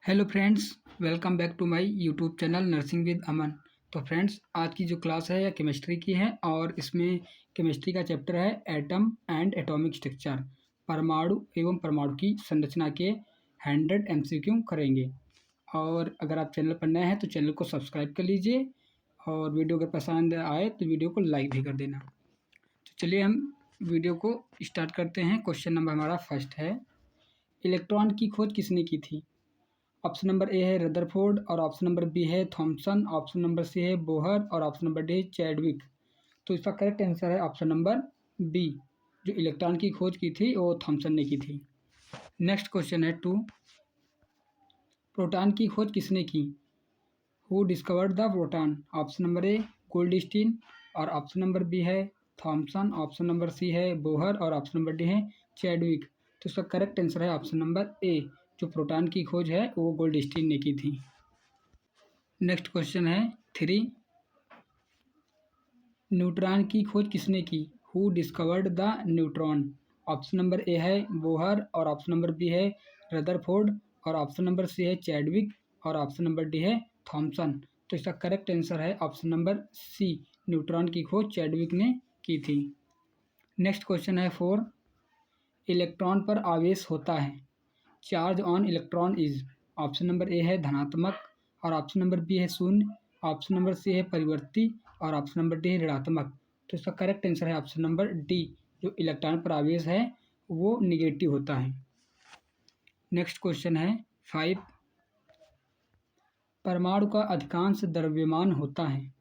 Hello friends, welcome back to my YouTube channel nursing with Aman. तो friends, आज की जो क्लास है यह केमिस्ट्री की है और इसमें केमिस्ट्री का चैप्टर है एटम एंड एटॉमिक स्ट्रक्चर, परमाणु एवं परमाणु की संरचना के 100 एमसीक्यू करेंगे। और अगर आप चैनल पर नए हैं तो चैनल को सब्सक्राइब कर लीजिए और वीडियो अगर पसंद आए तो वीडियो को लाइक भी कर देना। तो चलिए हम वीडियो को स्टार्ट करते हैं। क्वेश्चन नंबर हमारा फर्स्ट है, इलेक्ट्रॉन की खोज किसने की थी? ऑप्शन नंबर ए है रदरफोर्ड और ऑप्शन नंबर बी है थॉमसन, ऑप्शन नंबर सी है बोहर और ऑप्शन नंबर डी है चैडविक। तो इसका करेक्ट आंसर है ऑप्शन नंबर बी। जो इलेक्ट्रॉन की खोज की थी वो थॉमसन ने की थी। नेक्स्ट क्वेश्चन है 2, प्रोटॉन की खोज किसने की? Who discovered the proton? Option number A Goldstein और ऑप्शन नंबर बी है थॉमसन, ऑप्शन नंबर सी है बोहर और ऑप्शन नंबर डी है चैडविक। तो इसका करेक्ट आंसर है ऑप्शन नंबर ए। जो प्रोटॉन की खोज है वो गोल्डस्टीन ने की थी। नेक्स्ट क्वेश्चन है 3, न्यूट्रॉन की खोज किसने की? Who discovered the neutron? Option number A है बोहर और ऑप्शन नंबर बी है रदरफोर्ड और ऑप्शन नंबर सी है चैडविक और ऑप्शन नंबर डी है थॉमसन। तो इसका करेक्ट आंसर है ऑप्शन नंबर सी। न्यूट्रॉन की खोज चैडविक ने की थी। नेक्स्ट क्वेश्चन है 4, इलेक्ट्रॉन पर आवेश होता है। Charge on electron is? Option number A है धनात्मक और ऑप्शन नंबर बी है शून्य, ऑप्शन नंबर सी है परिवर्ती और ऑप्शन नंबर डी है ऋणात्मक। तो इसका करेक्ट आंसर है ऑप्शन नंबर डी। जो इलेक्ट्रॉन पर आवेश है वो निगेटिव होता है। नेक्स्ट क्वेश्चन है 5, परमाणु का अधिकांश द्रव्यमान होता है।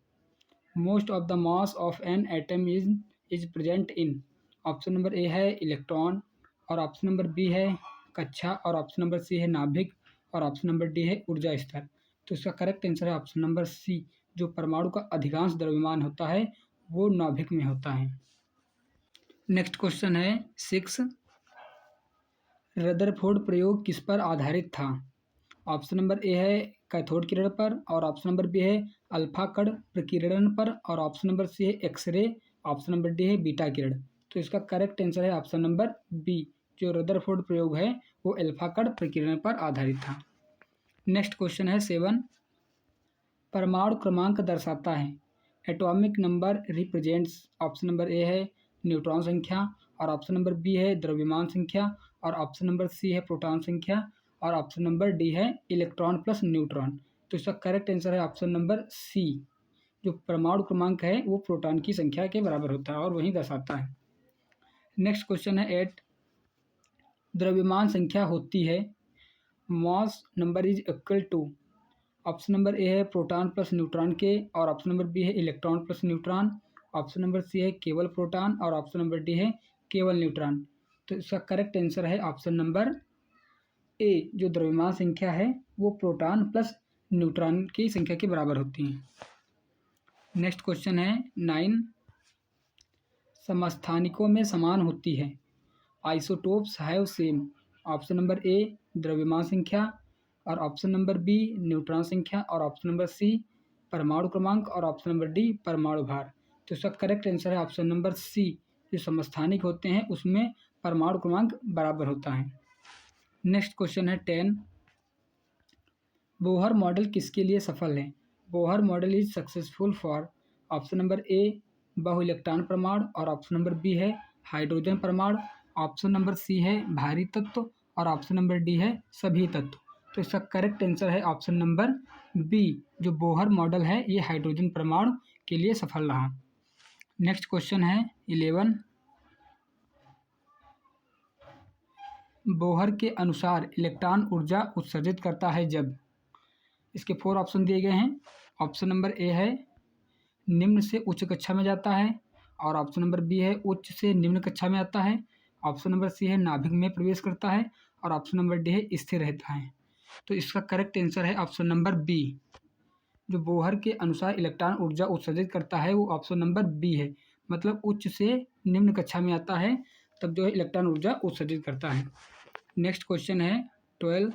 Most of the mass of an atom is present in? Option number A है इलेक्ट्रॉन और ऑप्शन नंबर बी है कक्षा और ऑप्शन नंबर सी है नाभिक और ऑप्शन नंबर डी है ऊर्जा स्तर। तो इसका करेक्ट आंसर है ऑप्शन नंबर सी। जो परमाणु का अधिकांश द्रव्यमान होता है वो नाभिक में होता है। नेक्स्ट क्वेश्चन है 6, रदरफोर्ड प्रयोग किस पर आधारित था? ऑप्शन नंबर ए है कैथोड किरण पर और ऑप्शन नंबर बी है अल्फा कण प्रकीर्णन पर और ऑप्शन नंबर सी है एक्सरे, ऑप्शन नंबर डी है बीटा किरण। तो इसका करेक्ट आंसर है ऑप्शन नंबर बी। जो रदरफोर्ड प्रयोग है वो अल्फा कण प्रकीर्णन पर आधारित था। नेक्स्ट क्वेश्चन है 7, परमाणु क्रमांक दर्शाता है। Atomic number represents? Option number A है न्यूट्रॉन संख्या और ऑप्शन नंबर बी है द्रव्यमान संख्या और ऑप्शन नंबर सी है प्रोटॉन संख्या और ऑप्शन नंबर डी है इलेक्ट्रॉन प्लस न्यूट्रॉन। तो इसका करेक्ट आंसर है ऑप्शन नंबर सी। जो परमाणु क्रमांक है वो प्रोटॉन की संख्या के बराबर होता है और वही दर्शाता है। नेक्स्ट क्वेश्चन है 8, द्रव्यमान संख्या होती है mass number is equal to? Option number A है प्रोटॉन प्लस न्यूट्रॉन के और ऑप्शन नंबर बी है electron plus neutron, option number C है केवल प्रोटॉन और ऑप्शन नंबर डी है केवल न्यूट्रॉन। तो इसका करेक्ट आंसर है ऑप्शन नंबर ए। जो द्रव्यमान संख्या है वो प्रोटॉन प्लस न्यूट्रॉन की संख्या के बराबर होती है। नेक्स्ट क्वेश्चन है 9, समस्थानिकों में समान होती है। Isotopes have same? Option number ए द्रव्यमान संख्या और ऑप्शन नंबर बी न्यूट्रॉन संख्या और ऑप्शन नंबर सी परमाणु क्रमांक और ऑप्शन नंबर डी परमाणु भार। तो इसका करेक्ट आंसर है ऑप्शन नंबर सी। जो समस्थानिक होते हैं उसमें परमाणु क्रमांक बराबर होता है। नेक्स्ट क्वेश्चन है 10, बोहर मॉडल किसके लिए सफल है? Bohr model is successful for? Option number ए बहु इलेक्ट्रॉन परमाणु और ऑप्शन नंबर बी है हाइड्रोजन परमाणु, ऑप्शन नंबर सी है भारी तत्व और ऑप्शन नंबर डी है सभी तत्व। तो इसका करेक्ट आंसर है ऑप्शन नंबर बी। जो बोहर मॉडल है ये हाइड्रोजन परमाणु के लिए सफल रहा। नेक्स्ट क्वेश्चन है 11, बोहर के अनुसार इलेक्ट्रॉन ऊर्जा उत्सर्जित करता है जब? इसके 4 ऑप्शन दिए गए हैं। ऑप्शन नंबर ए है निम्न से उच्च कक्षा में जाता है और ऑप्शन नंबर बी है उच्च से निम्न कक्षा में आता है, ऑप्शन नंबर सी है नाभिक में प्रवेश करता है और ऑप्शन नंबर डी है स्थिर रहता है। तो इसका करेक्ट आंसर है ऑप्शन नंबर बी। जो बोहर के अनुसार इलेक्ट्रॉन ऊर्जा उत्सर्जित करता है वो ऑप्शन नंबर बी है। मतलब उच्च से निम्न कक्षा में आता है तब जो है इलेक्ट्रॉन ऊर्जा उत्सर्जित करता है। नेक्स्ट क्वेश्चन है 12,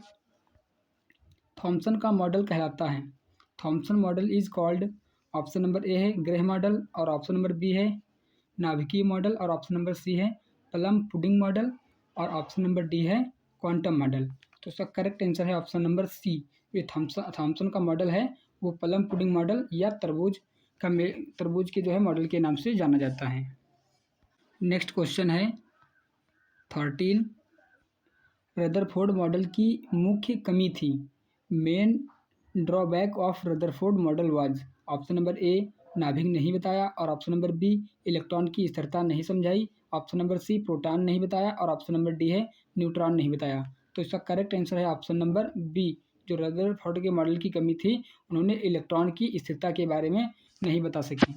थॉमसन का मॉडल कहलाता है। Thomson model is called? Option number A है ग्रेह मॉडल और ऑप्शन नंबर बी है नाभिकीय मॉडल और ऑप्शन नंबर सी है प्लम पुडिंग मॉडल और ऑप्शन नंबर डी है क्वांटम मॉडल। तो इसका करेक्ट आंसर है ऑप्शन नंबर सी। ये थॉमसन का मॉडल है वो प्लम पुडिंग मॉडल या तरबूज के जो है मॉडल के नाम से जाना जाता है। नेक्स्ट क्वेश्चन है 13, रदरफोर्ड मॉडल की मुख्य कमी थी। Main drawback of Rutherford model was. Option number ए नाभिक नहीं बताया, और ऑप्शन नंबर बी इलेक्ट्रॉन की स्थिरता नहीं समझाई, ऑप्शन नंबर सी प्रोटॉन नहीं बताया, और ऑप्शन नंबर डी है न्यूट्रॉन नहीं बताया। तो इसका करेक्ट आंसर है ऑप्शन नंबर बी। जो रदरफोर्ड के मॉडल की कमी थी, उन्होंने इलेक्ट्रॉन की स्थिरता के बारे में नहीं बता सकी।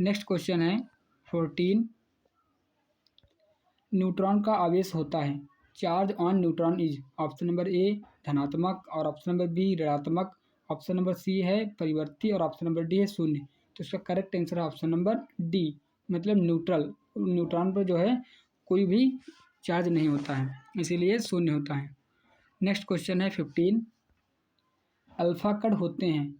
नेक्स्ट क्वेश्चन है 14, न्यूट्रॉन का आवेश होता है। Charge on neutron is. Option number ए धनात्मक, और ऑप्शन नंबर बी ऋणात्मक, ऑप्शन नंबर सी है परिवर्ती, और ऑप्शन नंबर डी है शून्य। तो इसका करेक्ट आंसर है ऑप्शन नंबर डी, मतलब न्यूट्रल। न्यूट्रॉन पर जो है कोई भी चार्ज नहीं होता है, इसीलिए शून्य होता है। नेक्स्ट क्वेश्चन है 15, अल्फा कण होते हैं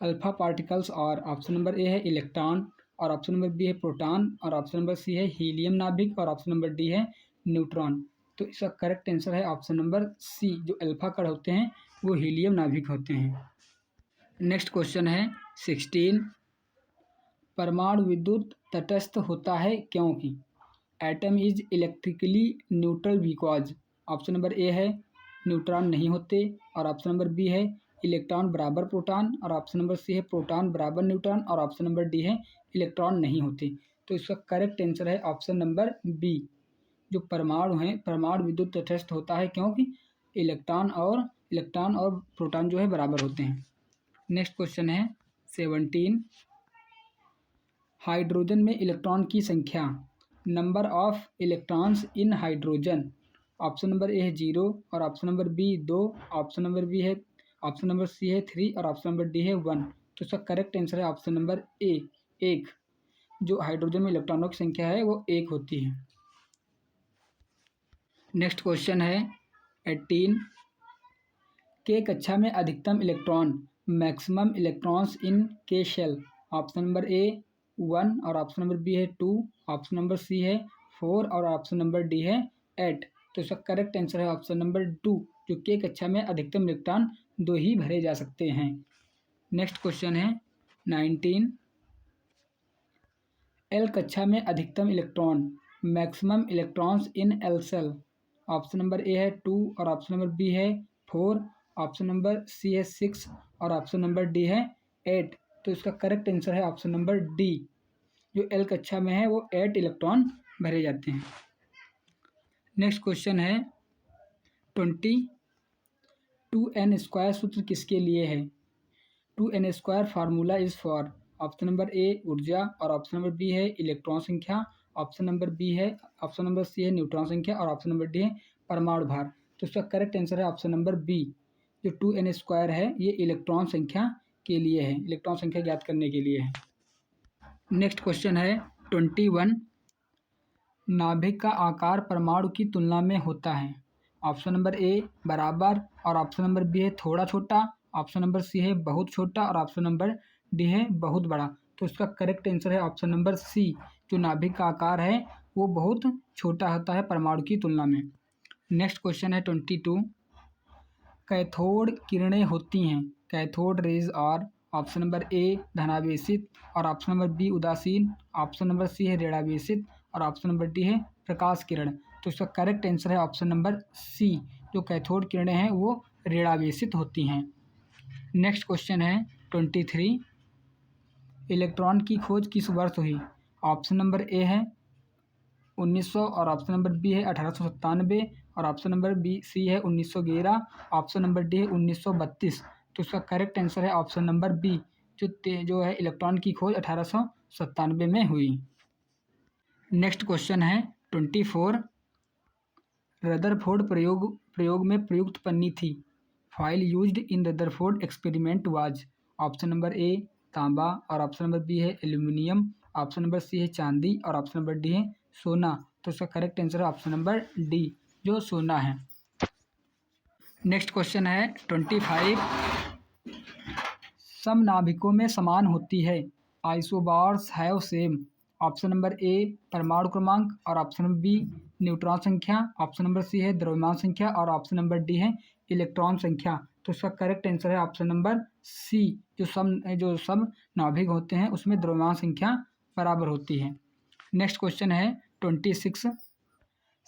अल्फा पार्टिकल्स, और ऑप्शन नंबर ए है इलेक्ट्रॉन, और ऑप्शन नंबर बी है प्रोटॉन, और ऑप्शन नंबर सी है हीलियम नाभिक, और ऑप्शन नंबर डी है न्यूट्रॉन। तो इसका करेक्ट आंसर है ऑप्शन नंबर सी। जो अल्फा कण होते हैं वो हीलियम नाभिक होते हैं। नेक्स्ट क्वेश्चन है 16, परमाणु विद्युत तटस्थ होता है क्योंकि। Atom is electrically neutral because. Option number A है न्यूट्रॉन नहीं होते, और ऑप्शन नंबर बी है इलेक्ट्रॉन बराबर प्रोटॉन, और ऑप्शन नंबर सी है प्रोटॉन बराबर न्यूट्रॉन, और ऑप्शन नंबर डी है इलेक्ट्रॉन नहीं होते। तो इसका करेक्ट आंसर है ऑप्शन नंबर बी। जो परमाणु हैं, परमाणु विद्युत तटस्थ होता है क्योंकि इलेक्ट्रॉन और प्रोटॉन जो है बराबर होते हैं। नेक्स्ट क्वेश्चन है 17, हाइड्रोजन में इलेक्ट्रॉन की संख्या। Number of electrons in hydrogen. Option number A है 0, और option number B 2, option number C है 3, और ऑप्शन नंबर डी है 1। तो इसका करेक्ट आंसर है ऑप्शन नंबर ए 1। जो हाइड्रोजन में इलेक्ट्रॉनों की संख्या है वो 1 होती है। नेक्स्ट क्वेश्चन है 18, के कक्षा में अधिकतम इलेक्ट्रॉन, मैक्सिमम इलेक्ट्रॉन्स इन के शेल। ऑप्शन नंबर ए 1, और ऑप्शन नंबर बी है 2, ऑप्शन नंबर सी है 4, और ऑप्शन नंबर डी है 8। तो इसका करेक्ट आंसर है ऑप्शन नंबर 2। जो के कक्षा में अधिकतम इलेक्ट्रॉन 2 ही भरे जा सकते हैं। नेक्स्ट क्वेश्चन है 19, एल कक्षा में अधिकतम electron, maximum electrons in L shell. Option number A है 2, और ऑप्शन नंबर बी है 4, ऑप्शन नंबर सी है 6, और ऑप्शन नंबर डी है 8। तो इसका करेक्ट आंसर है ऑप्शन नंबर डी। जो एल कक्षा में है वो 8 इलेक्ट्रॉन भरे जाते हैं। नेक्स्ट क्वेश्चन है 20, 2n² सूत्र किसके लिए है। 2n² formula is for. Option number A ऊर्जा, और ऑप्शन नंबर बी है इलेक्ट्रॉन संख्या, ऑप्शन नंबर सी है न्यूट्रॉन संख्या, और ऑप्शन नंबर डी है परमाणु भार। तो इसका करेक्ट आंसर है ऑप्शन नंबर बी। जो 2n² है ये इलेक्ट्रॉन संख्या के लिए है, इलेक्ट्रॉन संख्या ज्ञात करने के लिए है। नेक्स्ट क्वेश्चन है 21, नाभिक का आकार परमाणु की तुलना में होता है। ऑप्शन नंबर ए बराबर, और ऑप्शन नंबर बी है थोड़ा छोटा, ऑप्शन नंबर सी है बहुत छोटा, और ऑप्शन नंबर डी है बहुत बड़ा। तो इसका करेक्ट आंसर है ऑप्शन नंबर सी। जो नाभिक का आकार है वो बहुत छोटा होता है परमाणु की तुलना में। नेक्स्ट क्वेश्चन है 22, कैथोड किरणें होती हैं। कैथोड रेज और ऑप्शन नंबर ए धनावेशित, और ऑप्शन नंबर बी उदासीन, ऑप्शन नंबर सी है ऋणावेशित, और ऑप्शन नंबर डी है प्रकाश किरण। तो इसका करेक्ट आंसर है ऑप्शन नंबर सी। जो कैथोड किरणें हैं वो ऋणावेशित होती हैं। नेक्स्ट क्वेश्चन है 23, इलेक्ट्रॉन की खोज किस वर्ष हुई। ऑप्शन नंबर ए है 1900, और ऑप्शन नंबर बी है 1897, और ऑप्शन नंबर बी सी है 1911, ऑप्शन नंबर डी है 1932। तो इसका करेक्ट आंसर है ऑप्शन नंबर बी। जो है इलेक्ट्रॉन की खोज 1897 में हुई। नेक्स्ट क्वेश्चन है 24, रदरफोर्ड प्रयोग में प्रयुक्त पन्नी थी। File used in Rutherford experiment was. Option number ए तांबा, और ऑप्शन नंबर बी है एल्यूमिनियम, ऑप्शन नंबर सी है चांदी, और ऑप्शन नंबर डी है सोना। तो इसका करेक्ट आंसर है ऑप्शन नंबर डी, जो सोना है। नेक्स्ट क्वेश्चन है 25, समनाभिकों में समान होती है। Isobars have same. Option number ए परमाणु क्रमांक, और ऑप्शन नंबर बी न्यूट्रॉन संख्या, ऑप्शन नंबर सी है द्रव्यमान संख्या, और ऑप्शन नंबर डी है इलेक्ट्रॉन संख्या। तो इसका करेक्ट आंसर है ऑप्शन नंबर सी, जो सब नाभिक होते हैं उसमें द्रव्यमान संख्या बराबर होती है। नेक्स्ट क्वेश्चन है 26,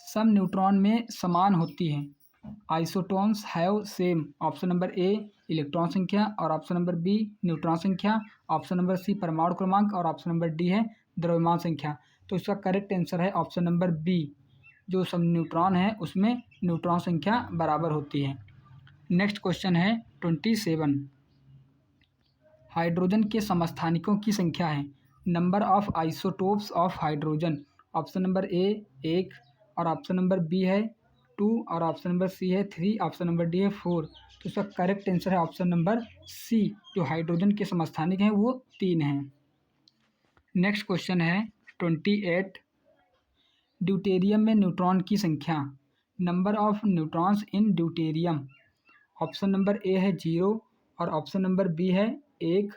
सब न्यूट्रॉन में समान होती है। Isotones have same. Option number A electron संख्या और ऑप्शन नंबर बी न्यूट्रॉन संख्या, ऑप्शन नंबर सी परमाणु क्रमांक और ऑप्शन नंबर डी है द्रव्यमान संख्या। तो इसका करेक्ट आंसर है ऑप्शन नंबर बी, जो सब न्यूट्रॉन है उसमें न्यूट्रॉन संख्या बराबर होती है। नेक्स्ट क्वेश्चन है 27, हाइड्रोजन के समस्थानिकों की संख्या है। Number of isotopes of hydrogen. Option number ए 1 और ऑप्शन नंबर बी है 2 और ऑप्शन नंबर सी है 3, ऑप्शन नंबर डी है 4। तो इसका करेक्ट आंसर है ऑप्शन नंबर सी, जो हाइड्रोजन के समस्थानिक हैं वो 3 हैं। नेक्स्ट क्वेश्चन है 28, ड्यूटेरियम में न्यूट्रॉन की संख्या। Number of neutrons in deuterium. Option number A है 0 और ऑप्शन नंबर बी है 1,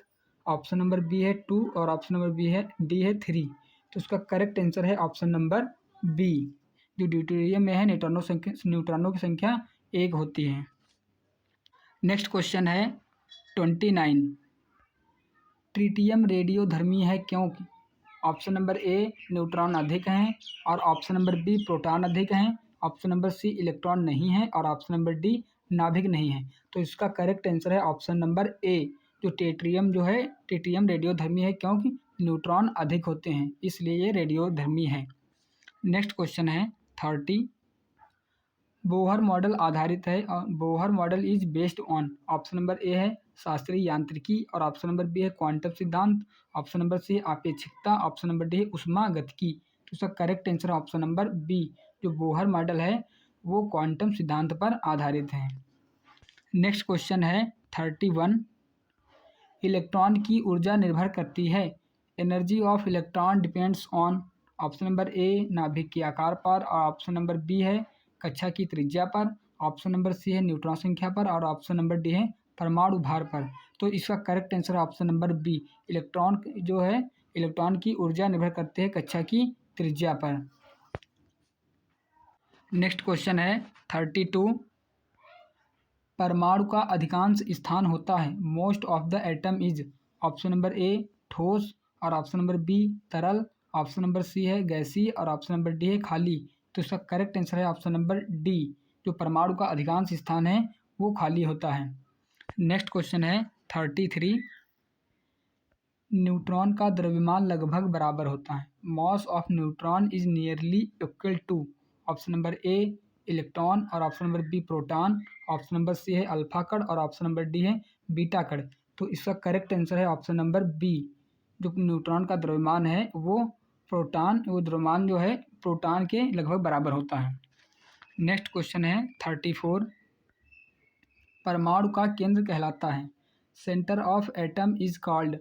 ऑप्शन नंबर बी है 2 और ऑप्शन नंबर डी है 3। तो उसका करेक्ट आंसर है ऑप्शन नंबर बी, जो ड्यूटेरियम में है न्यूट्रॉनों की संख्या 1 होती है। नेक्स्ट क्वेश्चन है 29, ट्रिटियम रेडियोधर्मी है क्योंकि। ऑप्शन नंबर ए न्यूट्रॉन अधिक हैं और ऑप्शन नंबर बी प्रोटॉन अधिक हैं, ऑप्शन नंबर सी इलेक्ट्रॉन नहीं है और ऑप्शन नंबर डी नाभिक नहीं है। तो इसका करेक्ट आंसर है ऑप्शन नंबर ए, जो ट्रिटियम रेडियोधर्मी है क्योंकि न्यूट्रॉन अधिक होते हैं, इसलिए ये रेडियोधर्मी है। नेक्स्ट क्वेश्चन है 30, बोहर मॉडल आधारित है और Bohr model is based on. Option number A है शास्त्रीय यांत्रिकी और ऑप्शन नंबर बी है क्वांटम सिद्धांत, ऑप्शन नंबर सी है आपेक्षिकता, ऑप्शन नंबर डी है उष्मागतिकी। तो इसका correct answer option number B, जो बोहर मॉडल है वो क्वांटम सिद्धांत पर आधारित है। नेक्स्ट क्वेश्चन है 31, इलेक्ट्रॉन की ऊर्जा निर्भर करती है। Energy of electron depends on. Option number ए नाभिक के आकार पर और ऑप्शन नंबर बी है कक्षा की त्रिज्या पर, ऑप्शन नंबर सी है न्यूट्रॉन संख्या पर और ऑप्शन नंबर डी है परमाणु भार पर। तो इसका correct answer option number B, electron की ऊर्जा निर्भर करते हैं कक्षा की त्रिज्या पर। नेक्स्ट क्वेश्चन है 32, परमाणु का अधिकांश स्थान होता है। Most of the atom is. Option number ए ठोस और ऑप्शन नंबर बी तरल, ऑप्शन नंबर सी है गैसीय और ऑप्शन नंबर डी है खाली। तो इसका करेक्ट आंसर है ऑप्शन नंबर डी, जो परमाणु का अधिकांश स्थान है वो खाली होता है। नेक्स्ट क्वेश्चन है 33, न्यूट्रॉन का द्रव्यमान लगभग बराबर होता है। Mass of neutron is nearly equal to. Option number A electron और option number B proton, option number C है अल्फा कण और ऑप्शन नंबर डी है बीटा कण। तो इसका करेक्ट आंसर है ऑप्शन नंबर बी, जो न्यूट्रॉन का द्रव्यमान है वो द्रव्यमान जो है प्रोटॉन के लगभग बराबर होता है। नेक्स्ट क्वेश्चन है 34, परमाणु का केंद्र कहलाता है। Centre of atom is called.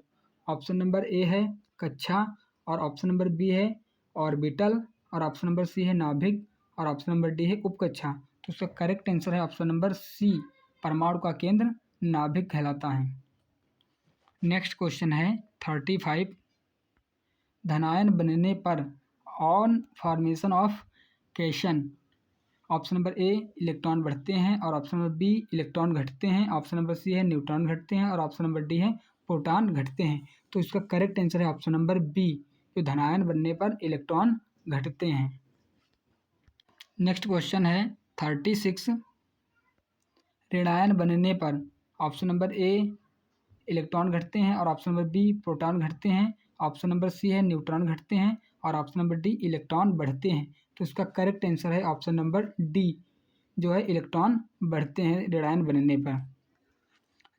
Option number A है कक्षा और ऑप्शन नंबर बी है ऑर्बिटल और ऑप्शन नंबर सी है नाभिक और ऑप्शन नंबर डी है उपकक्षा। तो उसका करेक्ट आंसर है ऑप्शन नंबर सी, परमाणु का केंद्र नाभिक कहलाता है। नेक्स्ट क्वेश्चन है 35, धनायन बनने पर on formation of cation. Option number A electron बढ़ते हैं और ऑप्शन नंबर बी इलेक्ट्रॉन घटते हैं, ऑप्शन नंबर सी है न्यूट्रॉन घटते हैं और ऑप्शन नंबर डी है प्रोटॉन घटते हैं। तो इसका करेक्ट आंसर है ऑप्शन नंबर बी, जो धनायन बनने पर इलेक्ट्रॉन घटते हैं। नेक्स्ट क्वेश्चन है 36, ऋणायन बनने पर। ऑप्शन नंबर ए इलेक्ट्रॉन घटते हैं और ऑप्शन नंबर बी प्रोटॉन घटते हैं, ऑप्शन नंबर सी है न्यूट्रॉन घटते हैं और ऑप्शन नंबर डी इलेक्ट्रॉन बढ़ते हैं। तो इसका करेक्ट आंसर है ऑप्शन नंबर डी, जो है इलेक्ट्रॉन बढ़ते हैं ऋणायन बनने पर।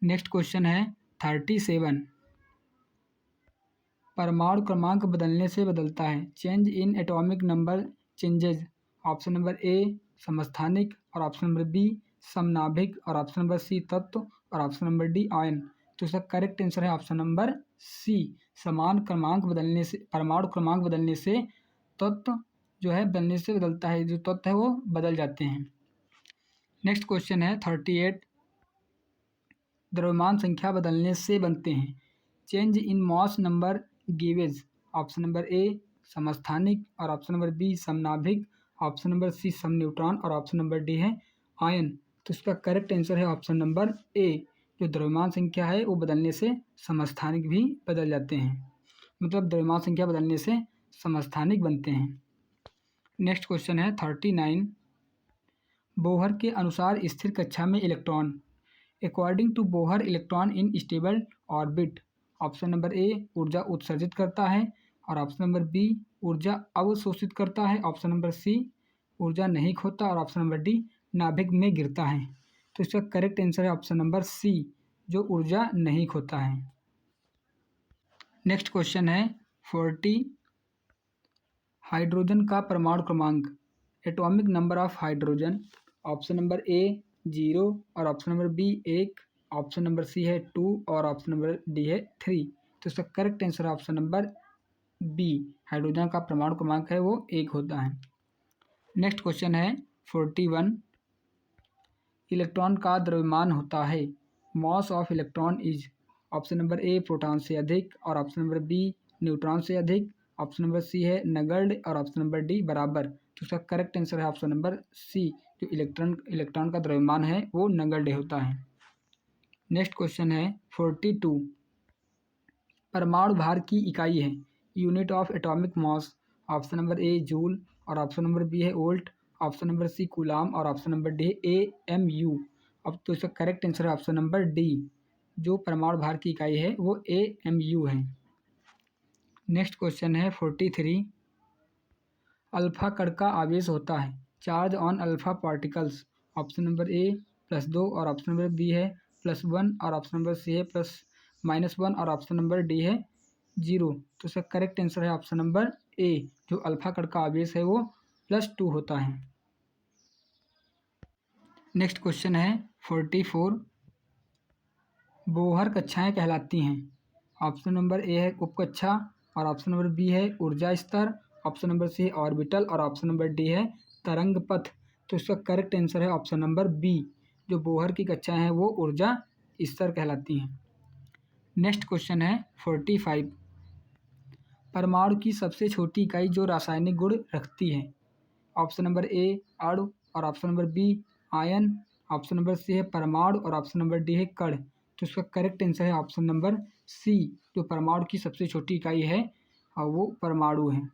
नेक्स्ट क्वेश्चन है 37, परमाणु क्रमांक बदलने से बदलता है। Change in atomic number changes. Option number A समस्थानिक और ऑप्शन नंबर बी समनाभिक और ऑप्शन नंबर सी तत्व और ऑप्शन नंबर डी आयन। तो इसका करेक्ट आंसर है ऑप्शन नंबर सी, परमाणु क्रमांक बदलने से तत्व जो है बनने से बदलता है, जो तत्व है वो बदल जाते हैं। नेक्स्ट क्वेश्चन है 38, द्रव्यमान संख्या बदलने से बनते हैं। Change in mass number gives. Option number A समस्थानिक और ऑप्शन नंबर बी समनाभिक, ऑप्शन नंबर सी सम न्यूट्रॉन और ऑप्शन नंबर डी है आयन। तो इसका करेक्ट आंसर है ऑप्शन नंबर ए। जो द्रव्यमान संख्या है वो बदलने से समस्थानिक भी बदल जाते हैं, मतलब द्रव्यमान संख्या बदलने से समस्थानिक बनते हैं। नेक्स्ट क्वेश्चन है 39। बोहर के अनुसार स्थिर कक्षा में electron, according to Bohr electron in stable orbit, option number A ऊर्जा उत्सर्जित करता है, और ऑप्शन नंबर बी ऊर्जा अवशोषित करता है, ऑप्शन नंबर सी ऊर्जा नहीं खोता, और ऑप्शन नंबर डी नाभिक में गिरता है। तो इसका करेक्ट आंसर है ऑप्शन नंबर सी, जो ऊर्जा नहीं खोता है। नेक्स्ट क्वेश्चन है 40। हाइड्रोजन का परमाणु क्रमांक, atomic number of hydrogen, option number A 0, और option number B 1, option number C है 2, और ऑप्शन नंबर डी है 3। तो इसका करेक्ट आंसर है ऑप्शन नंबर बी, हाइड्रोजन का परमाणु क्रमांक है वो 1 होता है। नेक्स्ट क्वेश्चन है 41। इलेक्ट्रॉन का द्रव्यमान होता है, mass of electron is, option number A proton से अधिक, और ऑप्शन नंबर बी न्यूट्रॉन से अधिक, ऑप्शन नंबर सी है नगण्य, और ऑप्शन नंबर डी बराबर। तो उसका करेक्ट आंसर है ऑप्शन नंबर सी, जो इलेक्ट्रॉन का द्रव्यमान है वो नगण्य होता है। नेक्स्ट क्वेश्चन है 42। परमाणु भार की इकाई है, unit of atomic mass, option number A joule, और ऑप्शन नंबर बी है volt, option number C coulomb, और ऑप्शन नंबर डी AMU। अब तो इसका करेक्ट आंसर है ऑप्शन नंबर डी, जो परमाणु भार की इकाई है वो AMU है। नेक्स्ट क्वेश्चन है 43। अल्फा कण का आवेश होता है, charge on alpha particles, option number ए +2, और ऑप्शन नंबर बी है +1, और ऑप्शन नंबर सी है +-1, और ऑप्शन नंबर डी है 0। तो इसका करेक्ट आंसर है ऑप्शन नंबर ए, जो अल्फा कण का आवेश है वो +2 होता है। नेक्स्ट क्वेश्चन है 44। बोहर कक्षाएं कहलाती हैं, ऑप्शन नंबर ए है उपकक्षा, और ऑप्शन नंबर बी है ऊर्जा स्तर, ऑप्शन नंबर सी है ऑर्बिटल, और ऑप्शन नंबर डी है तरंग पथ। तो इसका करेक्ट आंसर है ऑप्शन नंबर बी, जो बोहर की कक्षाएं हैं वो ऊर्जा स्तर कहलाती हैं। नेक्स्ट क्वेश्चन है 45। परमाणु की सबसे छोटी इकाई जो रासायनिक गुण रखती है, ऑप्शन नंबर ए अणु, और ऑप्शन नंबर बी आयन, ऑप्शन नंबर सी है परमाणु, और ऑप्शन नंबर डी है कण। तो इसका करेक्ट आंसर है ऑप्शन नंबर सी, जो परमाणु की सबसे छोटी इकाई है और वो परमाणु है।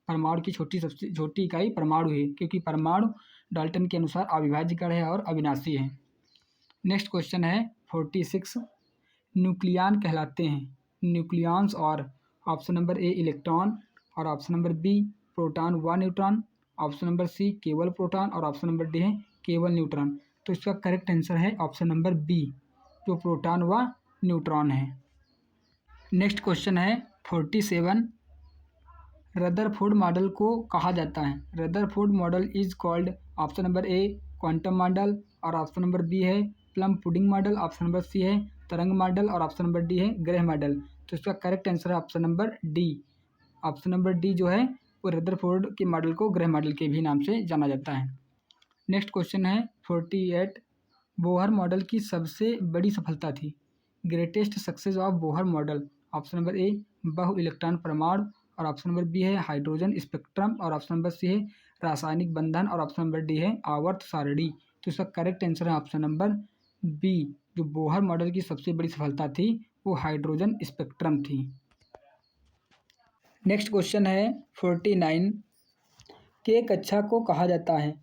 परमाणु की सबसे छोटी इकाई परमाणु है, क्योंकि परमाणु डाल्टन के अनुसार अविभाज्य कण है और अविनाशी है। नेक्स्ट क्वेश्चन है 46। न्यूक्लियन कहलाते हैं, न्यूक्लियॉन्स, और ऑप्शन नंबर ए इलेक्ट्रॉन, और ऑप्शन नंबर बी प्रोटॉन व न्यूट्रॉन, ऑप्शन नंबर सी केवल प्रोटॉन, और ऑप्शन नंबर डी है केवल न्यूट्रॉन। तो इसका करेक्ट आंसर है ऑप्शन नंबर बी, जो प्रोटॉन व न्यूट्रॉन है। नेक्स्ट क्वेश्चन है 47। रदरफोर्ड मॉडल को कहा जाता है, Rutherford model is called, option number A quantum model, और ऑप्शन नंबर बी है plum pudding model, option number C है तरंग मॉडल, और ऑप्शन नंबर डी है ग्रह मॉडल। तो इसका करेक्ट आंसर है option number D, option number D जो है वो रदरफोर्ड के मॉडल को ग्रह मॉडल के भी नाम से जाना जाता है। नेक्स्ट क्वेश्चन है 48। बोहर मॉडल की सबसे बड़ी सफलता थी, greatest success of Bohr model, option number ए बहु इलेक्ट्रॉन परमाणु, और ऑप्शन नंबर बी है हाइड्रोजन स्पेक्ट्रम, और ऑप्शन नंबर सी है रासायनिक बंधन, और ऑप्शन नंबर डी है आवर्त सारणी। तो इसका करेक्ट आंसर है ऑप्शन नंबर बी, जो बोहर मॉडल की सबसे बड़ी सफलता थी वो हाइड्रोजन स्पेक्ट्रम थी। नेक्स्ट क्वेश्चन है 49। के कक्षा को कहा जाता है,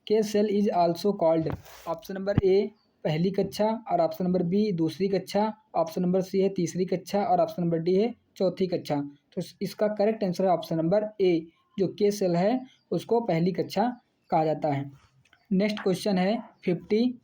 K shell is also called, option number A पहली कक्षा, और ऑप्शन नंबर बी दूसरी कक्षा, ऑप्शन नंबर सी है तीसरी कक्षा, और ऑप्शन नंबर डी है चौथी कक्षा। तो इसका करेक्ट आंसर है ऑप्शन नंबर ए, जो के सेल है उसको पहली कक्षा कहा जाता है। नेक्स्ट क्वेश्चन है 50।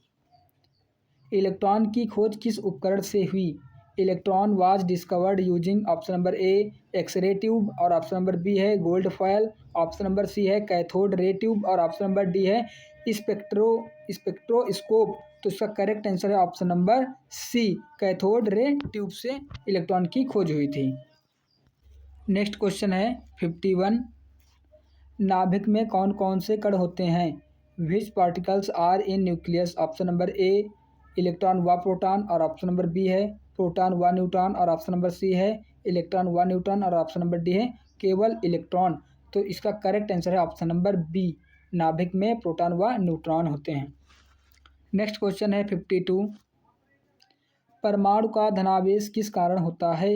इलेक्ट्रॉन की खोज किस उपकरण से हुई, electron was discovered using, option number A x ray tube, और ऑप्शन नंबर बी है gold foil, option number C है कैथोड रे ट्यूब, और ऑप्शन नंबर डी है स्पेक्ट्रोस्कोप। तो इसका करेक्ट आंसर है option number C, cathode ray tube से electron की खोज हुई थी। नेक्स्ट क्वेश्चन है 51। नाभिक में कौन कौन से कण होते हैं, which particles are in nucleus, option number A electron व प्रोटॉन, और ऑप्शन नंबर बी है प्रोटॉन व न्यूट्रॉन, और ऑप्शन नंबर सी है इलेक्ट्रॉन व न्यूट्रॉन, और ऑप्शन नंबर डी है केवल इलेक्ट्रॉन। तो इसका करेक्ट आंसर है ऑप्शन नंबर बी, नाभिक में प्रोटॉन व न्यूट्रॉन होते हैं। नेक्स्ट क्वेश्चन है 52। परमाणु का धनावेश किस कारण होता है?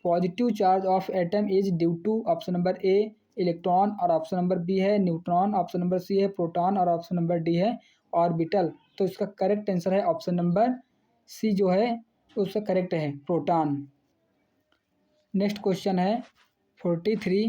Positive charge of atom is due to option number A electron और ऑप्शन नंबर बी है न्यूट्रॉन, ऑप्शन नंबर सी है प्रोटॉन और ऑप्शन नंबर डी है ऑर्बिटल। तो इसका करेक्ट आंसर है ऑप्शन नंबर सी जो है उसका करेक्ट है प्रोटॉन। नेक्स्ट क्वेश्चन है 43।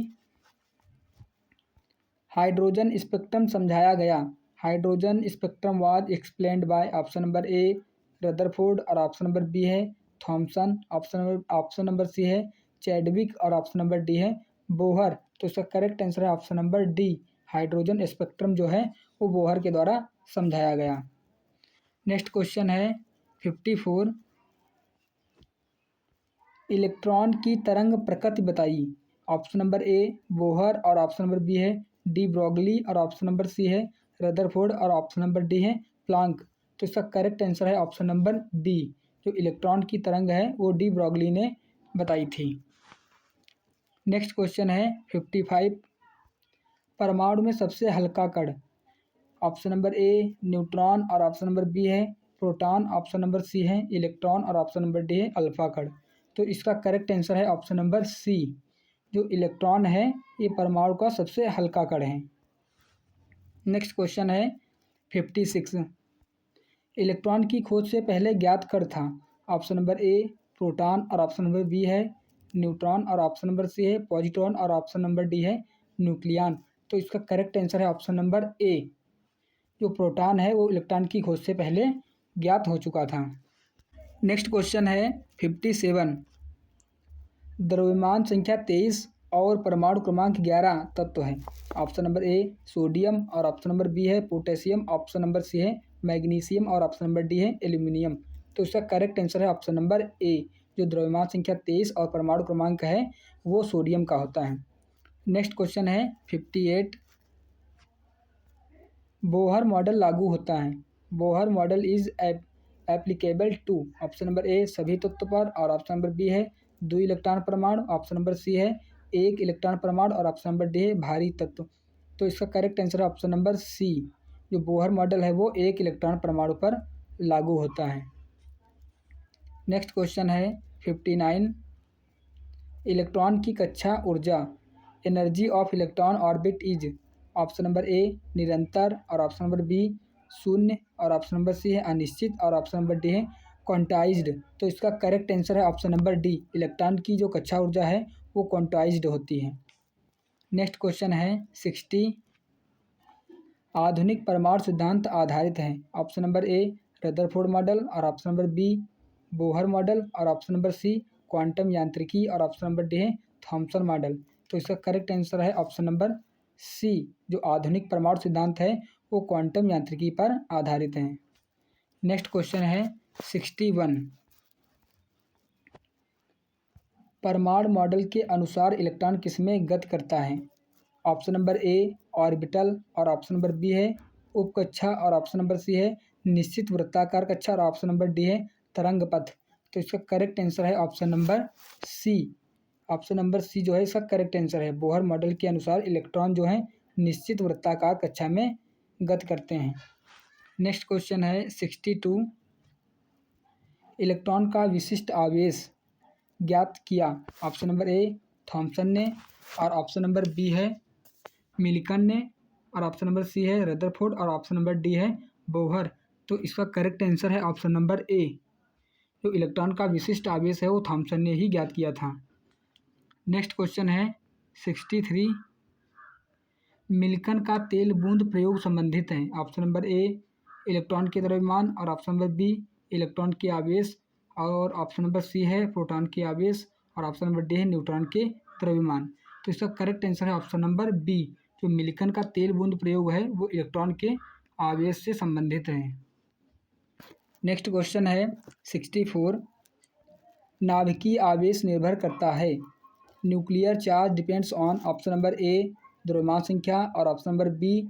हाइड्रोजन स्पेक्ट्रम समझाया गया। Hydrogen spectrum was explained by option number A Rutherford और ऑप्शन नंबर बी है थॉमसन, ऑप्शन नंबर सी है चैडविक और ऑप्शन नंबर डी है बोहर। तो इसका करेक्ट आंसर है option number D, hydrogen spectrum जो है वो बोहर के द्वारा समझाया गया। नेक्स्ट क्वेश्चन है 54। इलेक्ट्रॉन की तरंग प्रकृति बताइए। ऑप्शन नंबर ए बोहर और ऑप्शन नंबर बी है डी ब्रॉगली और ऑप्शन नंबर सी है रदरफोर्ड और ऑप्शन नंबर डी है प्लांक। तो इसका करेक्ट आंसर है ऑप्शन नंबर बी, जो इलेक्ट्रॉन की तरंग है वो डी ब्रॉगली ने बताई थी। नेक्स्ट क्वेश्चन है 55। परमाणु में सबसे हल्का कण। ऑप्शन नंबर ए न्यूट्रॉन और ऑप्शन नंबर बी है प्रोटॉन, ऑप्शन नंबर सी है इलेक्ट्रॉन और ऑप्शन नंबर डी है अल्फा कण। तो इसका करेक्ट आंसर है ऑप्शन नंबर सी, जो इलेक्ट्रॉन है ये परमाणु का सबसे हल्का कण है। नेक्स्ट क्वेश्चन है 56। इलेक्ट्रॉन की खोज से पहले ज्ञात कण था। ऑप्शन नंबर ए प्रोटॉन और ऑप्शन नंबर बी है न्यूट्रॉन और ऑप्शन नंबर सी है पॉजिट्रॉन और ऑप्शन नंबर डी है न्यूक्लियन। तो इसका करेक्ट आंसर है ऑप्शन नंबर ए, जो प्रोटॉन है वो इलेक्ट्रॉन की खोज से पहले ज्ञात हो चुका था। नेक्स्ट क्वेश्चन है 57। द्रव्यमान संख्या 23 और परमाणु क्रमांक 11 तत्व है। ऑप्शन नंबर ए सोडियम और ऑप्शन नंबर बी है पोटेशियम, ऑप्शन नंबर सी है मैग्नीशियम और ऑप्शन नंबर डी है एल्यूमिनियम। तो इसका करेक्ट आंसर है ऑप्शन नंबर ए, जो द्रव्यमान संख्या 23 और परमाणु क्रमांक है वो सोडियम का होता है। नेक्स्ट क्वेश्चन है 58। बोहर मॉडल लागू होता है। Bohr model is applicable to option number A सभी तत्व पर और ऑप्शन नंबर बी है 2 इलेक्ट्रॉन परमाणु, ऑप्शन नंबर सी है 1 इलेक्ट्रॉन परमाणु और ऑप्शन नंबर डी है भारी तत्व। तो इसका करेक्ट आंसर है ऑप्शन नंबर सी, जो बोहर मॉडल है वो 1 इलेक्ट्रॉन परमाणु पर लागू होता है। नेक्स्ट क्वेश्चन है 59। इलेक्ट्रॉन की कक्षा ऊर्जा। Energy of electron orbit is option number ए निरंतर और ऑप्शन नंबर बी शून्य और ऑप्शन नंबर सी है अनिश्चित और ऑप्शन नंबर डी है क्वांटाइज्ड। तो इसका करेक्ट आंसर है ऑप्शन नंबर डी, इलेक्ट्रॉन की जो कक्षा ऊर्जा है वो क्वांटाइज्ड होती है। नेक्स्ट क्वेश्चन है 60। आधुनिक परमाणु सिद्धांत आधारित है। Option number A Rutherford model और option number B Bohr model और ऑप्शन नंबर सी क्वांटम यांत्रिकी और ऑप्शन नंबर डी है थॉमसन मॉडल। तो इसका करेक्ट आंसर है ऑप्शन नंबर सी, जो आधुनिक परमाणु सिद्धांत है वो क्वांटम यांत्रिकी पर आधारित है। नेक्स्ट क्वेश्चन है 61। परमाणु मॉडल के अनुसार इलेक्ट्रॉन किसमें गति करता है। ऑप्शन नंबर ए ऑर्बिटल और ऑप्शन नंबर बी है उपकक्षा और ऑप्शन नंबर सी है निश्चित वृत्ताकार कक्षा और ऑप्शन नंबर डी है तरंग पथ। तो इसका करेक्ट आंसर है option number C, option number C जो है इसका करेक्ट आंसर है। बोहर मॉडल के अनुसार इलेक्ट्रॉन जो है निश्चित वृत्ताकार कक्षा में गति करते हैं। नेक्स्ट क्वेश्चन है 62। इलेक्ट्रॉन का विशिष्ट आवेश ज्ञात किया। ऑप्शन नंबर ए थॉमसन ने और ऑप्शन नंबर बी है मिल्कन ने और ऑप्शन नंबर सी है रदरफोर्ड और ऑप्शन नंबर डी है बोहर। तो इसका करेक्ट आंसर है ऑप्शन नंबर ए, जो इलेक्ट्रॉन का विशिष्ट आवेश है वो थॉमसन ने ही ज्ञात किया था। नेक्स्ट क्वेश्चन है 63। मिल्कन का तेल बूंद प्रयोग संबंधित है। ऑप्शन नंबर ए इलेक्ट्रॉन के द्रव्यमान और ऑप्शन नंबर बी इलेक्ट्रॉन के आवेश और ऑप्शन नंबर सी है प्रोटॉन के आवेश और ऑप्शन नंबर डी है न्यूट्रॉन के द्रव्यमान। तो इसका करेक्ट आंसर है ऑप्शन नंबर बी, जो मिल्कन का तेल बूंद प्रयोग है वो इलेक्ट्रॉन के आवेश से संबंधित है। नेक्स्ट क्वेश्चन है 64। नाभिकीय आवेश निर्भर करता है। Nuclear charge depends on option number ए द्रव्यमान संख्या और ऑप्शन नंबर बी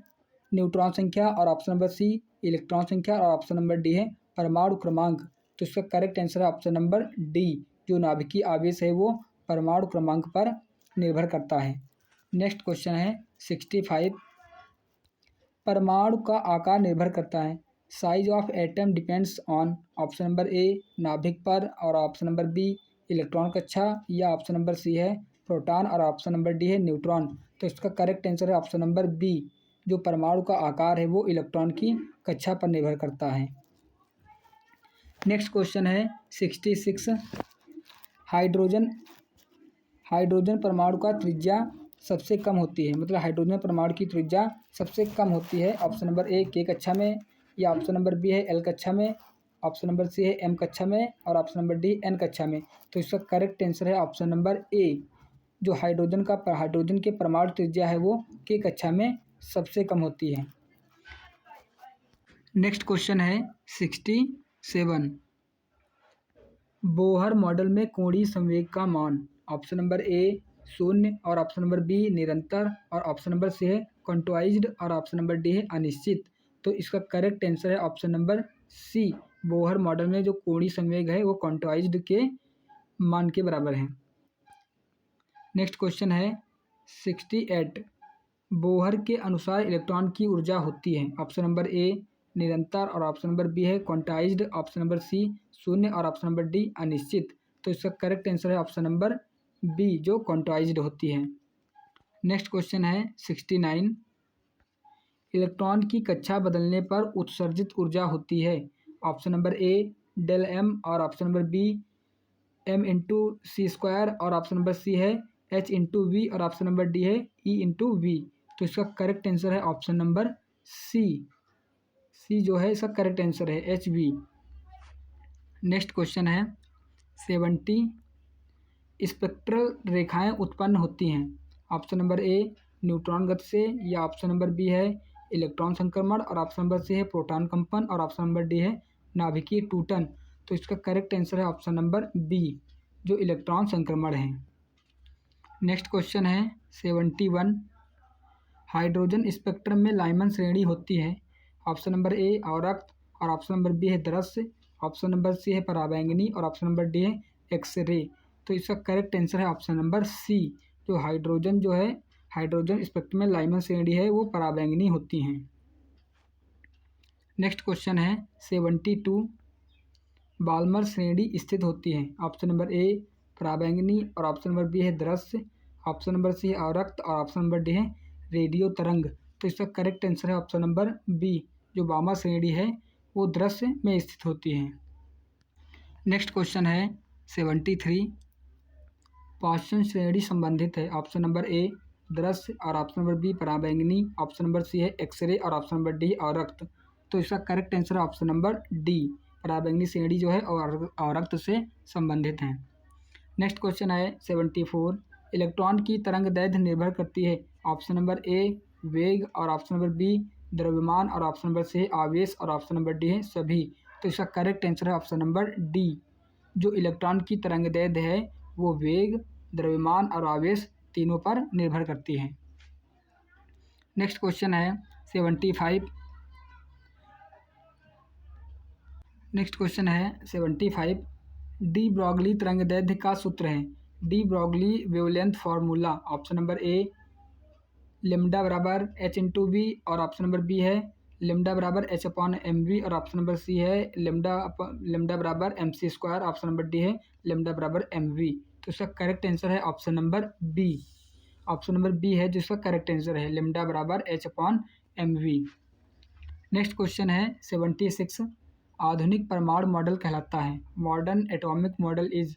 न्यूट्रॉन संख्या और ऑप्शन नंबर सी इलेक्ट्रॉन संख्या और ऑप्शन नंबर डी है परमाणु क्रमांक। तो इसका करेक्ट आंसर है ऑप्शन नंबर डी, जो नाभिकीय आवेश है वो परमाणु क्रमांक पर निर्भर करता है। नेक्स्ट क्वेश्चन है 65। परमाणु का आकार निर्भर करता है। Size of atom depends on option number ए नाभिक पर और ऑप्शन नंबर बी इलेक्ट्रॉन कक्षा या ऑप्शन नंबर सी है प्रोटॉन और ऑप्शन नंबर डी है न्यूट्रॉन। तो इसका करेक्ट आंसर है ऑप्शन नंबर बी, जो परमाणु का आकार है वो इलेक्ट्रॉन की कक्षा पर निर्भर करता है। नेक्स्ट क्वेश्चन है 66। हाइड्रोजन हाइड्रोजन परमाणु का त्रिज्या सबसे कम होती है, मतलब हाइड्रोजन परमाणु की त्रिज्या सबसे कम होती है ऑप्शन नंबर ए के कक्षा में या ऑप्शन नंबर बी है एल कक्षा में, ऑप्शन नंबर सी है एम कक्षा में और ऑप्शन नंबर डी एन कक्षा में। तो इसका करेक्ट आंसर है ऑप्शन नंबर ए, जो हाइड्रोजन के परमाणु त्रिज्या है वो के कक्षा में सबसे कम होती है। नेक्स्ट क्वेश्चन है 67। बोहर मॉडल में कोणीय संवेग का मान ऑप्शन नंबर ए 0 और ऑप्शन नंबर बी निरंतर और ऑप्शन नंबर सी है क्वांटाइज्ड और ऑप्शन नंबर डी है अनिश्चित। तो इसका करेक्ट आंसर है option number C, Bohr model में जो कोणीय संवेग है वो क्वांटाइज्ड के मान के बराबर है। नेक्स्ट क्वेश्चन है 68। बोहर के अनुसार इलेक्ट्रॉन की ऊर्जा होती है ऑप्शन नंबर ए निरंतर और ऑप्शन नंबर बी है क्वांटाइज्ड, ऑप्शन नंबर सी 0 और ऑप्शन नंबर डी अनिश्चित। तो इसका करेक्ट आंसर है ऑप्शन नंबर बी, जो क्वांटाइज्ड होती है। नेक्स्ट क्वेश्चन है 69। इलेक्ट्रॉन की कक्षा बदलने पर उत्सर्जित ऊर्जा होती है option number A del m और option number B m into c square और ऑप्शन नंबर सी है एच इंटू वी और ऑप्शन नंबर डी है ई इंटू वी। तो इसका करेक्ट आंसर है ऑप्शन नंबर सी, जो है इसका करेक्ट आंसर है एच वी। नेक्स्ट क्वेश्चन है 70। स्पेक्ट्रल रेखाएं उत्पन्न होती हैं ऑप्शन नंबर ए न्यूट्रॉन गति से या ऑप्शन नंबर बी है इलेक्ट्रॉन संक्रमण और ऑप्शन नंबर सी है प्रोटॉन कंपन और ऑप्शन नंबर डी है नाभिकीय टूटन। तो इसका करेक्ट आंसर है ऑप्शन नंबर बी, जो इलेक्ट्रॉन संक्रमण है। नेक्स्ट क्वेश्चन है 71। हाइड्रोजन स्पेक्ट्रम में लाइमन श्रेणी होती है ऑप्शन नंबर ए अवरक्त और ऑप्शन नंबर बी है दृश्य, ऑप्शन नंबर सी है पराबैंगनी और ऑप्शन नंबर डी है एक्सरे। तो इसका करेक्ट आंसर है ऑप्शन नंबर सी, जो हाइड्रोजन स्पेक्ट्रम में लाइमन श्रेणी है वो पराबैंगनी होती हैं। नेक्स्ट क्वेश्चन है 72। बाल्मर श्रेणी स्थित होती है ऑप्शन नंबर ए पराबैंगनी और ऑप्शन नंबर बी है दृश्य, ऑप्शन नंबर सी है अवरक्त और ऑप्शन नंबर डी है रेडियो तरंग। तो इसका करेक्ट आंसर है ऑप्शन नंबर बी, जो बाल्मर श्रेणी है वो दृश्य में स्थित होती है। नेक्स्ट क्वेश्चन है 73। पाश्चन श्रेणी संबंधित है ऑप्शन नंबर ए दृश्य और ऑप्शन नंबर बी पराबैंगनी, ऑप्शन नंबर सी है एक्सरे और ऑप्शन नंबर डी अवरक्त। तो इसका करेक्ट आंसर है ऑप्शन नंबर डी, पराबैंगनी श्रेणी जो है और अवरक्त से संबंधित हैं। नेक्स्ट क्वेश्चन है 74। इलेक्ट्रॉन की तरंग दैर्घ्य निर्भर करती है ऑप्शन नंबर ए वेग और ऑप्शन नंबर बी द्रव्यमान और ऑप्शन नंबर सी है आवेश और ऑप्शन नंबर डी है सभी। तो इसका करेक्ट आंसर है ऑप्शन नंबर डी, जो इलेक्ट्रॉन की तरंग दैर्घ्य है वो वेग द्रव्यमान और आवेश तीनों पर निर्भर करती है। नेक्स्ट क्वेश्चन है 75। नेक्स्ट क्वेश्चन है 75। डी ब्रॉगली तरंग दैर्घ्य का सूत्र है de Broglie wavelength formula option number A lambda बराबर एच इंटू वी और ऑप्शन नंबर बी है लेमडा बराबर एच अपॉन एम वी और ऑप्शन नंबर सी है लेमडा बराबर M C square, option number D है लेमडा बराबर एम वी। तो इसका करेक्ट आंसर है option number B, option number B है जिसका करेक्ट आंसर है लेमडा बराबर H upon M V. Next question है 76। आधुनिक परमाणु मॉडल कहलाता है modern atomic model is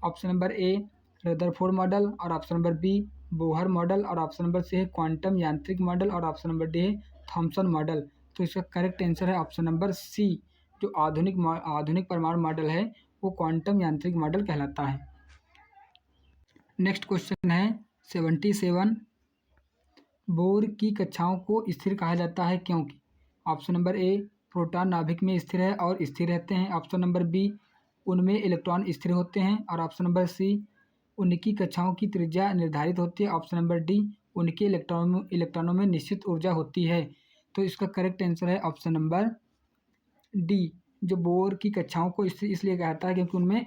option number A Rutherford model और option number B Bohr model और ऑप्शन नंबर सी है क्वांटम यांत्रिक मॉडल और ऑप्शन नंबर डी है थॉमसन मॉडल। तो इसका करेक्ट आंसर है ऑप्शन नंबर सी, जो आधुनिक परमाणु मॉडल है वो क्वांटम यांत्रिक मॉडल कहलाता है। नेक्स्ट क्वेश्चन है 77। बोर की कक्षाओं को स्थिर कहा जाता है क्योंकि ऑप्शन नंबर ए प्रोटॉन नाभिक में स्थिर है और स्थिर रहते हैं, ऑप्शन नंबर बी उनमें इलेक्ट्रॉन स्थिर होते हैं और ऑप्शन नंबर सी उनकी कक्षाओं की त्रिज्या निर्धारित होती है, ऑप्शन नंबर डी उनके इलेक्ट्रॉनों में निश्चित ऊर्जा होती है। तो इसका करेक्ट आंसर है ऑप्शन नंबर डी, जो बोर की कक्षाओं को स्थिर इसलिए कहता है क्योंकि उनमें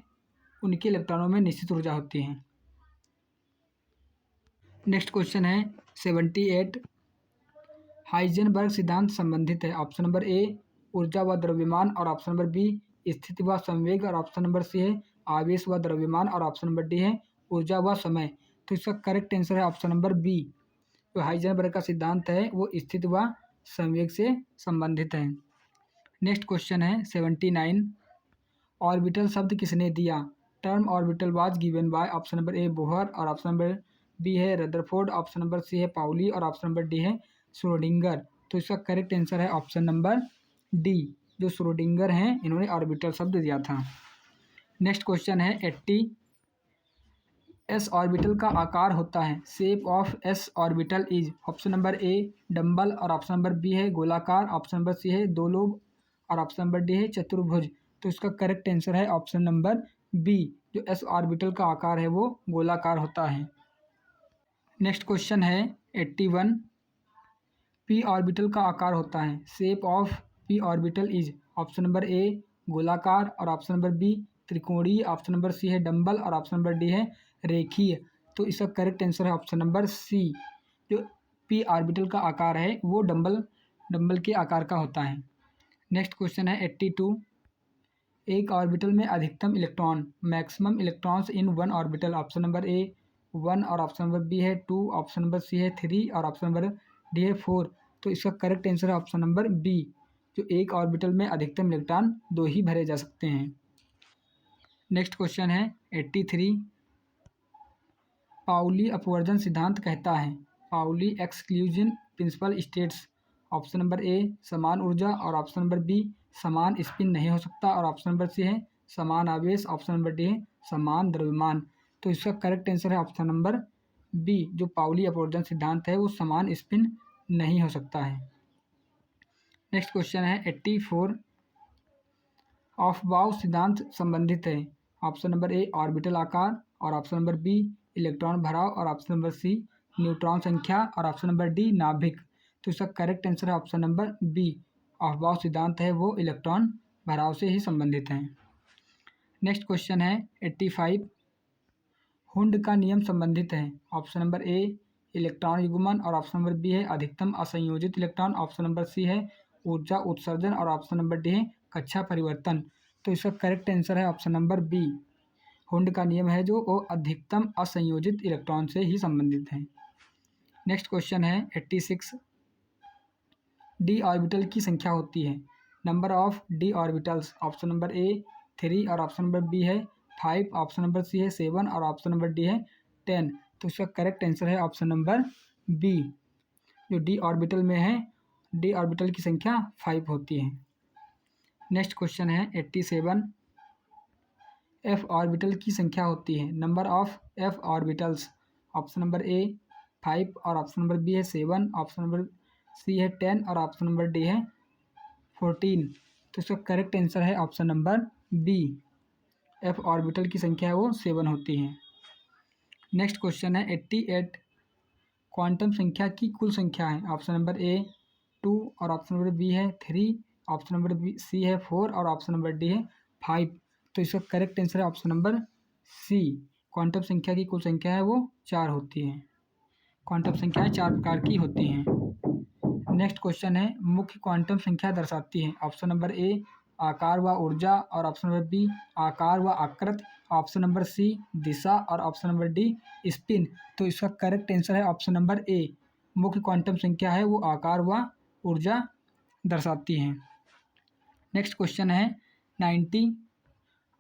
उनके इलेक्ट्रॉनों में निश्चित ऊर्जा होती है। नेक्स्ट क्वेश्चन है 78। हाइजेनबर्ग सिद्धांत संबंधित है ऑप्शन नंबर ए ऊर्जा व द्रव्यमान और ऑप्शन नंबर बी स्थिति व संवेग और ऑप्शन नंबर सी है आवेश व द्रव्यमान और ऑप्शन नंबर डी है ऊर्जा व समय। तो इसका करेक्ट आंसर है ऑप्शन नंबर बी। जो हाइजेनबर्ग का सिद्धांत है वो स्थिति व संवेग से संबंधित है। नेक्स्ट क्वेश्चन है 79। ऑर्बिटल शब्द किसने दिया? Term orbital was given by option number A Bohr और ऑप्शन नंबर बी है रदरफोर्ड, ऑप्शन नंबर सी है पाउली और ऑप्शन नंबर डी है श्रोडिंगर। तो इसका करेक्ट आंसर है ऑप्शन नंबर डी। जो श्रोडिंगर हैं इन्होंने ऑर्बिटल शब्द दिया था। नेक्स्ट क्वेश्चन है 80। एस ऑर्बिटल का आकार होता है। Shape of S orbital is option number A dumbbell और ऑप्शन नंबर बी है गोलाकार, ऑप्शन नंबर सी है दो लोब और ऑप्शन नंबर डी है चतुर्भुज। तो इसका करेक्ट आंसर है ऑप्शन नंबर बी। जो एस ऑर्बिटल का आकार है वो गोलाकार होता है। नेक्स्ट क्वेश्चन है 81। पी ऑर्बिटल का आकार होता है। Shape of P orbital is option number ए गोलाकार और ऑप्शन नंबर बी त्रिकोणीय, ऑप्शन नंबर सी है डंबल और ऑप्शन नंबर डी है रेखीय। तो इसका करेक्ट आंसर है ऑप्शन नंबर सी। जो पी ऑर्बिटल का आकार है वो डंबल के आकार का होता है। नेक्स्ट क्वेश्चन है 82। एक ऑर्बिटल में अधिकतम electron maximum electrons in one orbital, option number ए 1 और ऑप्शन नंबर बी है 2, ऑप्शन नंबर सी है 3 और ऑप्शन नंबर डी है 4। तो इसका करेक्ट आंसर है ऑप्शन नंबर बी। जो एक ऑर्बिटल में अधिकतम इलेक्ट्रॉन 2 ही भरे जा सकते हैं। नेक्स्ट क्वेश्चन है 83। पाउली अपवर्जन सिद्धांत कहता है। Pauli exclusion principle states option number A समान ऊर्जा और ऑप्शन नंबर बी समान स्पिन नहीं हो सकता और ऑप्शन नंबर सी है समान आवेश, ऑप्शन नंबर डी है समान द्रव्यमान। तो इसका करेक्ट आंसर है ऑप्शन नंबर बी। जो पाउली अपवर्जन सिद्धांत है वो समान स्पिन नहीं हो सकता है। नेक्स्ट क्वेश्चन है 84। ऑफबाउ सिद्धांत संबंधित है। ऑप्शन नंबर ए ऑर्बिटल आकार और ऑप्शन नंबर बी इलेक्ट्रॉन भराव और ऑप्शन नंबर सी न्यूट्रॉन संख्या और ऑप्शन नंबर डी नाभिक। तो इसका करेक्ट आंसर है ऑप्शन नंबर बी। ऑफबाउ सिद्धांत है वो इलेक्ट्रॉन भराव से ही संबंधित है। नेक्स्ट क्वेश्चन है 85। हुंड का नियम संबंधित है। ऑप्शन नंबर ए इलेक्ट्रॉन युग्मन और ऑप्शन नंबर बी है अधिकतम असंयोजित इलेक्ट्रॉन, ऑप्शन नंबर सी है ऊर्जा उत्सर्जन और ऑप्शन नंबर डी है कक्षा परिवर्तन। तो इसका करेक्ट आंसर है ऑप्शन नंबर बी। हुंड का नियम है जो वो अधिकतम असंयोजित इलेक्ट्रॉन से ही संबंधित है। नेक्स्ट क्वेश्चन है 86। डी ऑर्बिटल की संख्या होती है। Number of D orbitals option number ए 3 और ऑप्शन नंबर बी है 5, ऑप्शन नंबर सी है 7 और ऑप्शन नंबर डी है 10। तो इसका करेक्ट आंसर है ऑप्शन नंबर बी। जो डी ऑर्बिटल में है डी ऑर्बिटल की संख्या 5 होती है। नेक्स्ट क्वेश्चन है 87। एफ ऑर्बिटल की संख्या होती है। Number of F orbitals option number ए 5 और ऑप्शन नंबर बी है 7, ऑप्शन नंबर सी है 10 और ऑप्शन नंबर डी है 14। तो इसका करेक्ट आंसर है option number B. F orbital की संख्या है वो 7 होती है। नेक्स्ट क्वेश्चन है 88। क्वांटम संख्या की कुल संख्या है। ऑप्शन नंबर ए 2 और ऑप्शन नंबर बी है 3, ऑप्शन नंबर बी सी है 4 और ऑप्शन नंबर डी है 5। तो इसका करेक्ट आंसर है ऑप्शन नंबर सी। क्वांटम संख्या की कुल संख्या है वो 4 होती है। क्वांटम संख्याएं 4 प्रकार की होती हैं। नेक्स्ट क्वेश्चन है मुख्य क्वांटम संख्या दर्शाती है। ऑप्शन नंबर ए आकार व ऊर्जा और ऑप्शन नंबर बी आकार व आकृति, ऑप्शन नंबर सी दिशा और ऑप्शन नंबर डी स्पिन। तो इसका करेक्ट आंसर है ऑप्शन नंबर ए। मुख्य क्वांटम संख्या है वो आकार व ऊर्जा दर्शाती हैं। नेक्स्ट क्वेश्चन है 90।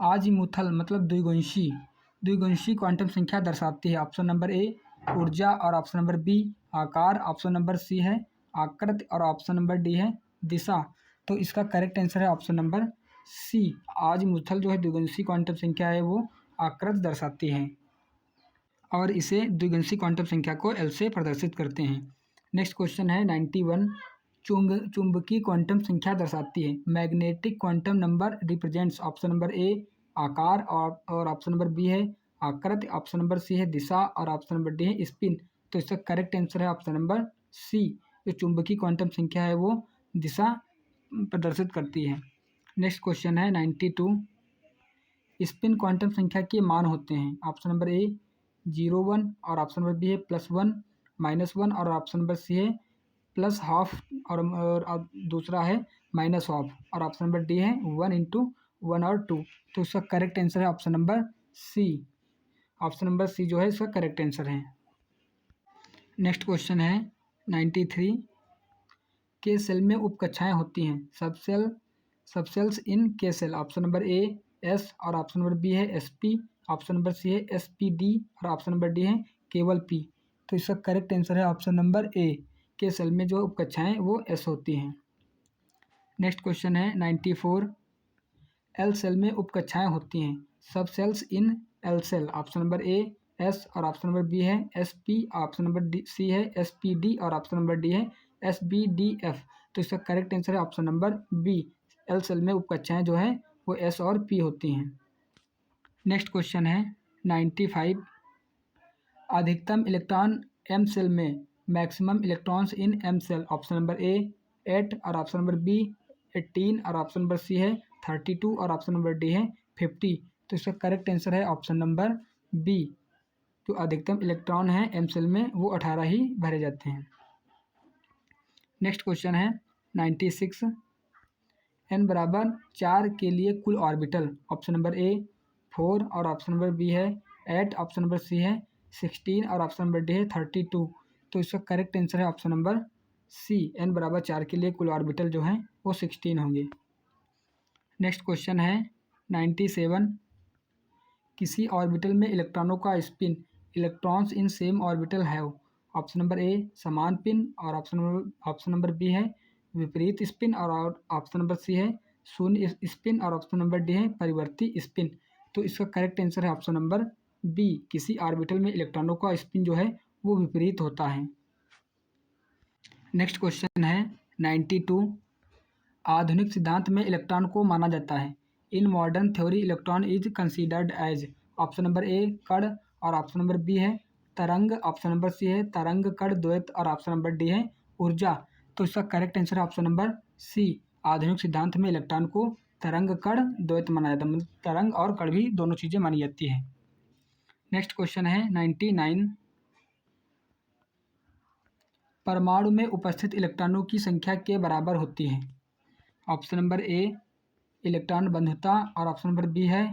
आजीमुथल मतलब द्विगुंशी क्वांटम संख्या दर्शाती है। ऑप्शन नंबर ए ऊर्जा और ऑप्शन नंबर बी आकार, ऑप्शन नंबर सी है आकृति और ऑप्शन नंबर डी है दिशा। तो इसका करेक्ट आंसर है ऑप्शन नंबर सी। आजीमुथल जो है द्विगुंशी क्वांटम संख्या है वो आकृति दर्शाती है और इसे द्विगुंशी क्वांटम संख्या को एल से प्रदर्शित करते हैं। नेक्स्ट क्वेश्चन है 91। चुंबकीय क्वांटम संख्या दर्शाती है। Magnetic quantum number represents option number ए आकार और ऑप्शन नंबर बी है आकृति, ऑप्शन नंबर सी है दिशा और ऑप्शन नंबर डी है स्पिन। तो इसका करेक्ट आंसर है ऑप्शन नंबर सी। जो चुंबकीय क्वांटम संख्या है वो दिशा प्रदर्शित करती है। नेक्स्ट क्वेश्चन है 92। स्पिन क्वांटम संख्या के मान होते हैं। ऑप्शन नंबर ए 0, 1 और ऑप्शन नंबर बी है +1, -1 और ऑप्शन नंबर सी है +½ और दूसरा है माइनस ऑफ, और ऑप्शन नंबर डी है 1 इंटू 1 और 2। तो इसका करेक्ट आंसर है option number C. Option number C जो है इसका करेक्ट आंसर है। नेक्स्ट क्वेश्चन है 93 के सेल में उपकक्षाएं होती हैं। Subshells in K shell. Option number A S, और ऑप्शन नंबर बी है S P, option number C है एस पी डी, और ऑप्शन नंबर डी है केवल पी। तो इसका करेक्ट आंसर है option number A, K shell में जो उपकक्षाएं वो एस होती हैं। नेक्स्ट क्वेश्चन है 94 एल सेल में उपकक्षाएं होती हैं। Subshells in L shell. Option number A S, और ऑप्शन नंबर बी है S P, option number D C है एस पी डी, और ऑप्शन नंबर डी है एस बी डी एफ। तो इसका करेक्ट आंसर है option number B, L shell में उपकक्षाएं जो है वो एस और पी होती हैं। नेक्स्ट क्वेश्चन है 95 अधिकतम इलेक्ट्रॉन एम सेल में, maximum electrons in M shell. Option number A 8, और ऑप्शन नंबर बी 18, और ऑप्शन नंबर सी है 32, और ऑप्शन नंबर डी है 50। तो इसका करेक्ट आंसर है ऑप्शन नंबर बी, जो अधिकतम इलेक्ट्रॉन है एम सेल में वो 18 ही भरे जाते हैं। नेक्स्ट क्वेश्चन है 96 एन बराबर 4 के लिए कुल ऑर्बिटल। ऑप्शन नंबर ए 4, और ऑप्शन नंबर बी है 8, ऑप्शन नंबर सी है 16, और ऑप्शन नंबर डी है 32। तो इसका करेक्ट आंसर है ऑप्शन नंबर सी, एन बराबर 4 के लिए कुल ऑर्बिटल जो हैं वो 16 होंगे। नेक्स्ट क्वेश्चन है 97 किसी ऑर्बिटल में इलेक्ट्रॉनों का spin, electrons in same orbital है। ऑप्शन नंबर ए समान पिन, और ऑप्शन नंबर बी है विपरीत स्पिन, और ऑप्शन नंबर सी है शून्य स्पिन, और ऑप्शन नंबर डी है परिवर्ती स्पिन। तो इसका करेक्ट आंसर है ऑप्शन नंबर बी, किसी ऑर्बिटल में इलेक्ट्रॉनों का स्पिन जो है वो विपरीत होता है। नेक्स्ट क्वेश्चन है 92 आधुनिक सिद्धांत में इलेक्ट्रॉन को माना जाता है। In modern theory electron is considered as. Option number A कण, और ऑप्शन नंबर बी है तरंग, ऑप्शन नंबर सी है तरंग कण द्वैत, और ऑप्शन नंबर डी है ऊर्जा। तो इसका करेक्ट आंसर है ऑप्शन नंबर सी, आधुनिक सिद्धांत में इलेक्ट्रॉन को तरंग कण द्वैत माना जाता है, मतलब तरंग और कण भी दोनों चीज़ें मानी जाती हैं। नेक्स्ट क्वेश्चन है 99 परमाणु में उपस्थित इलेक्ट्रॉनों की संख्या के बराबर होती है। ऑप्शन नंबर ए इलेक्ट्रॉन बंधुता, और ऑप्शन नंबर बी है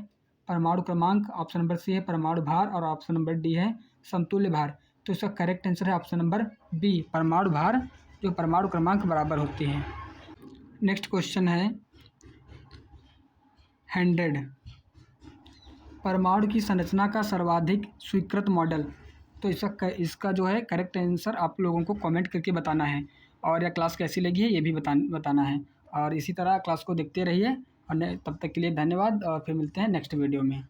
परमाणु क्रमांक, ऑप्शन नंबर सी है परमाणु भार, और ऑप्शन नंबर डी है समतुल्य भार। तो इसका करेक्ट आंसर है ऑप्शन नंबर बी, परमाणु भार जो परमाणु क्रमांक बराबर होती है। नेक्स्ट क्वेश्चन है 100 परमाणु की संरचना का सर्वाधिक स्वीकृत मॉडल। तो इसका जो है करेक्ट आंसर आप लोगों को कमेंट करके बताना है, और यह क्लास कैसी लगी है ये भी बताना है। और इसी तरह क्लास को देखते रहिए, और तब तक के लिए धन्यवाद, और फिर मिलते हैं नेक्स्ट वीडियो में।